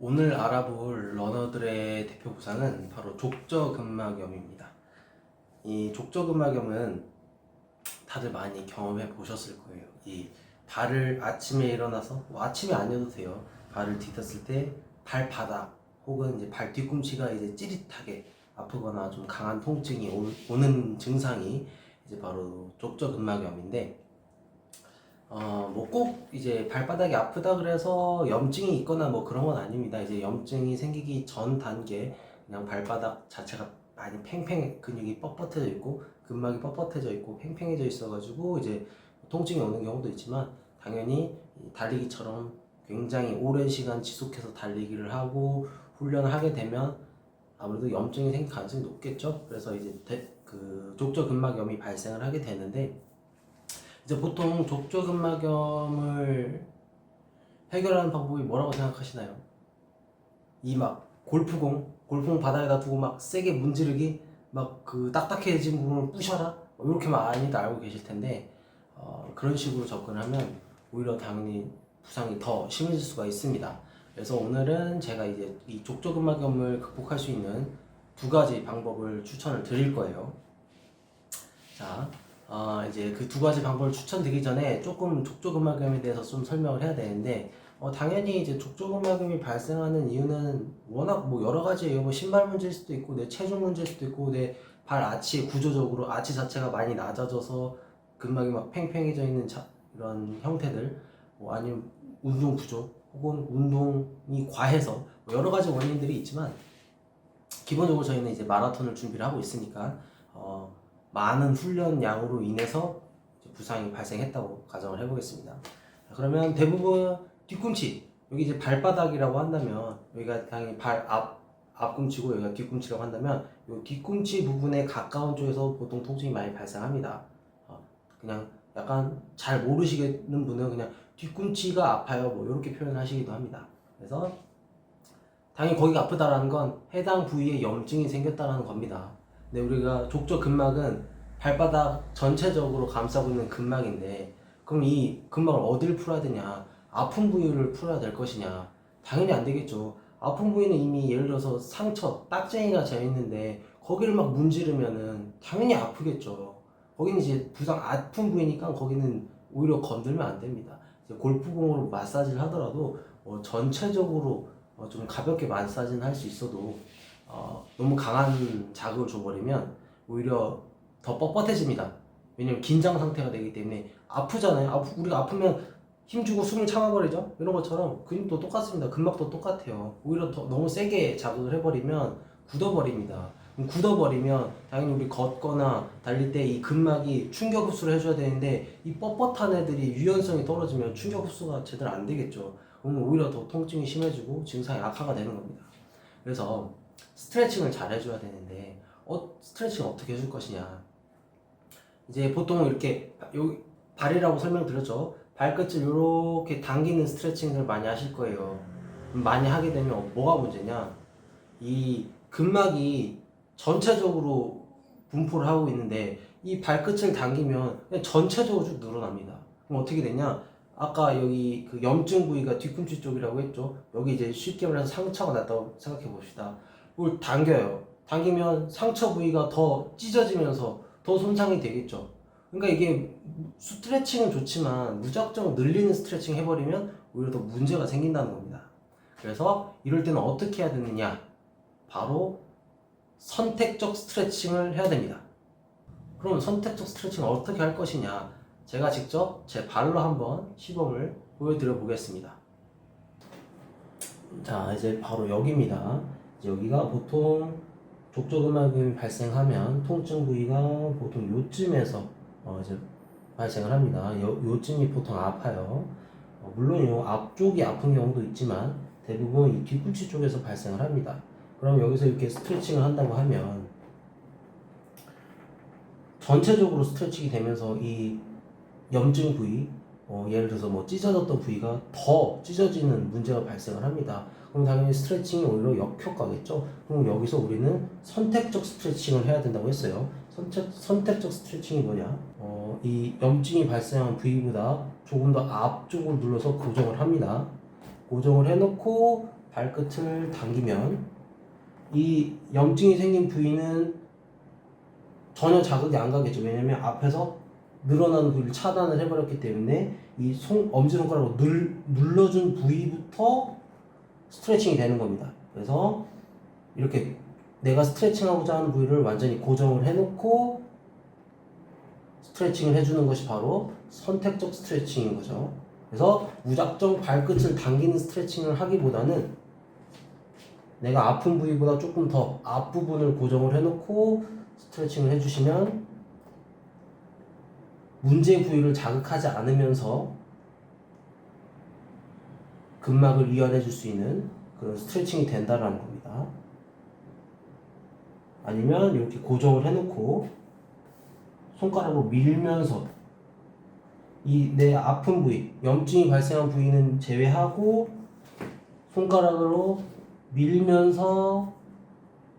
오늘 알아볼 러너들의 대표 부상은 바로 족저근막염입니다. 이 족저근막염은 다들 많이 경험해 보셨을 거예요. 이 발을 아침에 일어나서 아침이 아니어도 돼요. 발을 디뎠을 때 발바닥 혹은 이제 발 뒤꿈치가 이제 찌릿하게 아프거나 좀 강한 통증이 오는 증상이 이제 바로 족저근막염인데 뭐 꼭 이제 발바닥이 아프다 그래서 염증이 있거나 뭐 그런 건 아닙니다. 이제 염증이 생기기 전 단계 그냥 발바닥 자체가 많이 근육이 뻣뻣해져 있고 근막이 뻣뻣해져 있고 팽팽해져 있어가지고 이제 통증이 오는 경우도 있지만 당연히 달리기처럼 굉장히 오랜 시간 지속해서 달리기를 하고 훈련을 하게 되면 아무래도 염증이 생길 가능성이 높겠죠. 그래서 이제 그 족저근막염이 발생을 하게 되는데 이제 보통 족저근막염을 해결하는 방법이 뭐라고 생각하시나요? 이 막 골프공 바닥에다 두고 막 세게 문지르기, 막 그 딱딱해진 부분을 부셔라, 이렇게 많이들 알고 계실 텐데 그런 식으로 접근하면 오히려 당연히 부상이 더 심해질 수가 있습니다. 그래서 오늘은 제가 이제 이 족저근막염을 극복할 수 있는 두 가지 방법을 추천을 드릴 거예요. 자, 이제 그 두 가지 방법을 추천드리기 전에 조금 족저근막염에 대해서 좀 설명을 해야 되는데, 당연히 이제 족저근막염이 발생하는 이유는 워낙 뭐 여러 가지예요. 뭐 신발 문제일 수도 있고, 내 체중 문제일 수도 있고, 내 발 아치 구조적으로 아치 자체가 많이 낮아져서 근막이 막 팽팽해져 있는 이런 형태들, 뭐 아니면 운동 부족, 혹은 운동이 과해서 뭐 여러 가지 원인들이 있지만, 기본적으로 저희는 이제 마라톤을 준비를 하고 있으니까 많은 훈련량으로 인해서 부상이 발생했다고 가정을 해보겠습니다. 그러면 대부분 뒤꿈치, 여기 이제 발바닥이라고 한다면 여기가 당연히 발 앞꿈치고 여기가 뒤꿈치라고 한다면 이 뒤꿈치 부분에 가까운 쪽에서 보통 통증이 많이 발생합니다. 그냥 약간 잘 모르시겠는 분은 그냥 뒤꿈치가 아파요 뭐 이렇게 표현하시기도 합니다. 그래서 당연히 거기가 아프다라는 건 해당 부위에 염증이 생겼다는 겁니다. 근데 우리가 족저근막은 발바닥 전체적으로 감싸고 있는 근막인데, 그럼 이 근막을 어딜 풀어야 되냐? 아픈 부위를 풀어야 될 것이냐? 당연히 안 되겠죠. 아픈 부위는 이미 예를 들어서 상처, 딱쟁이가 져 있는데 거기를 막 문지르면은 당연히 아프겠죠. 거기는 이제 부상 아픈 부위니까 거기는 오히려 건들면 안 됩니다. 이제 골프공으로 마사지를 하더라도 전체적으로 좀 가볍게 마사지는 할 수 있어도 너무 강한 자극을 줘버리면 오히려 더 뻣뻣해집니다. 왜냐면 긴장 상태가 되기 때문에 아프잖아요. 우리가 아프면 힘주고 숨을 참아버리죠. 이런 것처럼 근육도 똑같습니다. 근막도 똑같아요. 오히려 더 너무 세게 자극을 해버리면 굳어버립니다. 굳어버리면 당연히 우리 걷거나 달릴 때 이 근막이 충격 흡수를 해줘야 되는데 이 뻣뻣한 애들이 유연성이 떨어지면 충격 흡수가 제대로 안 되겠죠. 그러면 오히려 더 통증이 심해지고 증상이 악화가 되는 겁니다. 그래서 스트레칭을 잘 해줘야 되는데 스트레칭 어떻게 해줄 것이냐. 이제 보통 이렇게 여기 발이라고 설명드렸죠. 발끝을 이렇게 당기는 스트레칭을 많이 하실 거예요. 많이 하게 되면 뭐가 문제냐, 이 근막이 전체적으로 분포를 하고 있는데 이 발끝을 당기면 그냥 전체적으로 쭉 늘어납니다. 그럼 어떻게 되냐, 아까 여기 그 염증 부위가 뒤꿈치 쪽이라고 했죠. 여기 이제 쉽게 말해서 상처가 났다고 생각해 봅시다. 그걸 당겨요. 당기면 상처 부위가 더 찢어지면서 더 손상이 되겠죠. 그러니까 이게 스트레칭은 좋지만 무작정 늘리는 스트레칭 해버리면 오히려 더 문제가 생긴다는 겁니다. 그래서 이럴 때는 어떻게 해야 되느냐, 바로 선택적 스트레칭을 해야 됩니다. 그럼 선택적 스트레칭을 어떻게 할 것이냐, 제가 직접 제 발로 한번 시범을 보여드려 보겠습니다. 자, 이제 바로 여기입니다. 이제 여기가 보통 족저근막염이 발생하면 통증 부위가 보통 요쯤에서 이제 발생을 합니다. 요쯤이 보통 아파요. 물론 요 앞쪽이 아픈 경우도 있지만 대부분 이 뒤꿈치 쪽에서 발생을 합니다. 그럼 여기서 이렇게 스트레칭을 한다고 하면 전체적으로 스트레칭이 되면서 이 염증 부위, 예를 들어서 뭐 찢어졌던 부위가 더 찢어지는 문제가 발생을 합니다. 그럼 당연히 스트레칭이 오히려 역효과겠죠. 그럼 여기서 우리는 선택적 스트레칭을 해야 된다고 했어요. 선택적 스트레칭이 뭐냐? 이 염증이 발생한 부위보다 조금 더 앞쪽을 눌러서 고정을 합니다. 고정을 해놓고 발끝을 당기면 이 염증이 생긴 부위는 전혀 자극이 안 가겠죠. 왜냐면 앞에서 늘어나는 부위를 차단을 해버렸기 때문에 이 엄지손가락으로 눌러준 부위부터 스트레칭이 되는 겁니다. 그래서 이렇게 내가 스트레칭하고자 하는 부위를 완전히 고정을 해놓고 스트레칭을 해주는 것이 바로 선택적 스트레칭인 거죠. 그래서 무작정 발끝을 당기는 스트레칭을 하기보다는 내가 아픈 부위보다 조금 더 앞부분을 고정을 해놓고 스트레칭을 해주시면 문제 부위를 자극하지 않으면서 근막을 이완해 줄 수 있는 그런 스트레칭이 된다라는 겁니다. 아니면 이렇게 고정을 해놓고 손가락으로 밀면서 이 내 아픈 부위, 염증이 발생한 부위는 제외하고 손가락으로 밀면서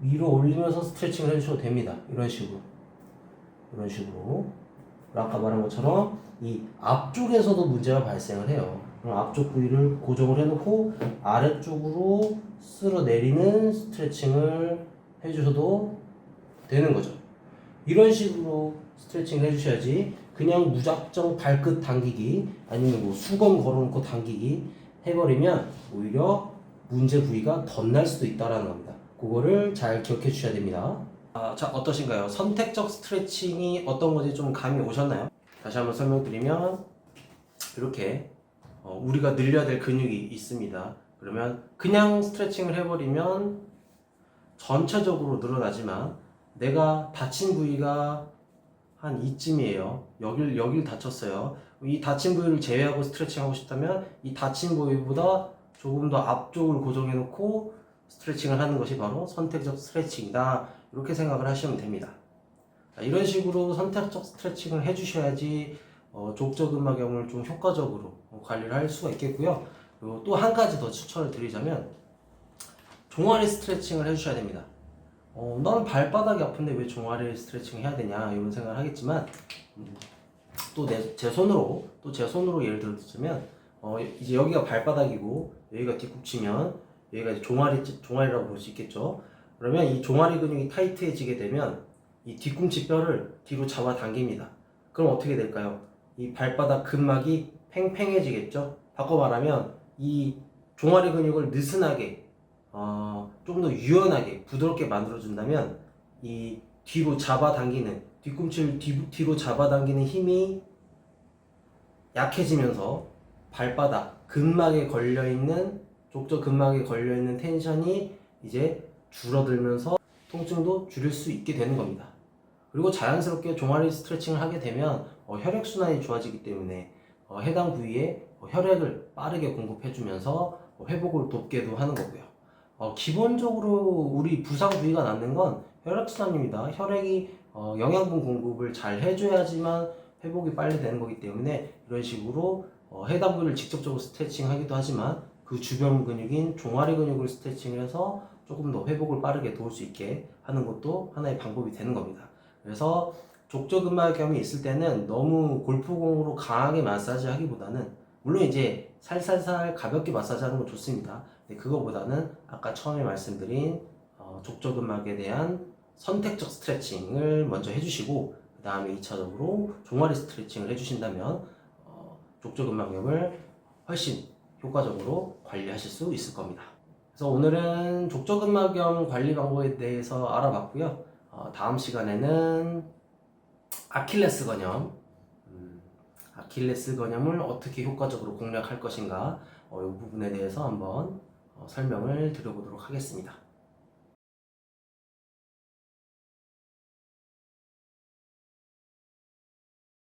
위로 올리면서 스트레칭을 해주셔도 됩니다. 이런 식으로 아까 말한 것처럼 이 앞쪽에서도 문제가 발생을 해요. 그럼 앞쪽 부위를 고정을 해놓고 아래쪽으로 쓸어 내리는 스트레칭을 해주셔도 되는 거죠. 이런 식으로 스트레칭을 해주셔야지 그냥 무작정 발끝 당기기 아니면 뭐 수건 걸어놓고 당기기 해버리면 오히려 문제 부위가 덧날 수도 있다는 겁니다. 그거를 잘 기억해 주셔야 됩니다. 자, 어떠신가요? 선택적 스트레칭이 어떤 건지 좀 감이 오셨나요? 다시 한번 설명드리면 이렇게 우리가 늘려야 될 근육이 있습니다. 그러면 그냥 스트레칭을 해버리면 전체적으로 늘어나지만 내가 다친 부위가 한 이쯤이에요. 여길 다쳤어요. 이 다친 부위를 제외하고 스트레칭 하고 싶다면 이 다친 부위보다 조금 더 앞쪽을 고정해 놓고 스트레칭을 하는 것이 바로 선택적 스트레칭이다. 이렇게 생각을 하시면 됩니다. 자, 이런 식으로 선택적 스트레칭을 해주셔야지 족저근막염을 좀 효과적으로 관리를 할 수가 있겠고요. 그리고 또 한 가지 더 추천을 드리자면 종아리 스트레칭을 해주셔야 됩니다. 나는 발바닥이 아픈데 왜 종아리 스트레칭을 해야 되냐 이런 생각을 하겠지만 또 제 손으로 예를 들어주면 이제 여기가 발바닥이고 여기가 뒤꿈치면 여기가 이제 종아리라고 볼 수 있겠죠. 그러면 이 종아리 근육이 타이트해지게 되면 이 뒤꿈치 뼈를 뒤로 잡아 당깁니다. 그럼 어떻게 될까요? 이 발바닥 근막이 팽팽해지겠죠. 바꿔 말하면 이 종아리 근육을 느슨하게 좀 더 유연하게 부드럽게 만들어준다면 이 뒤로 잡아당기는 뒤꿈치를 뒤로 잡아당기는 힘이 약해지면서 발바닥 근막에 걸려있는 족저 근막에 걸려있는 텐션이 이제 줄어들면서 통증도 줄일 수 있게 되는 겁니다. 그리고 자연스럽게 종아리 스트레칭을 하게 되면 혈액순환이 좋아지기 때문에 해당 부위에 혈액을 빠르게 공급해주면서 회복을 돕게도 하는 거고요. 기본적으로 우리 부상 부위가 낫는 건 혈액순환입니다. 혈액이 영양분 공급을 잘 해줘야지만 회복이 빨리 되는 거기 때문에 이런 식으로 해당 부위를 직접적으로 스트레칭 하기도 하지만 그 주변 근육인 종아리 근육을 스트레칭을 해서 조금 더 회복을 빠르게 도울 수 있게 하는 것도 하나의 방법이 되는 겁니다. 그래서 족저근막염이 있을 때는 너무 골프공으로 강하게 마사지 하기보다는 물론 이제 살살살 가볍게 마사지 하는 건 좋습니다. 근데 그거보다는 아까 처음에 말씀드린 족저근막에 대한 선택적 스트레칭을 먼저 해주시고 그 다음에 2차적으로 종아리 스트레칭을 해주신다면 족저근막염을 훨씬 효과적으로 관리하실 수 있을 겁니다. 그래서 오늘은 족저근막염 관리 방법에 대해서 알아봤고요. 다음 시간에는 아킬레스 건염을 어떻게 효과적으로 공략할 것인가 이 부분에 대해서 한번 설명을 드려보도록 하겠습니다.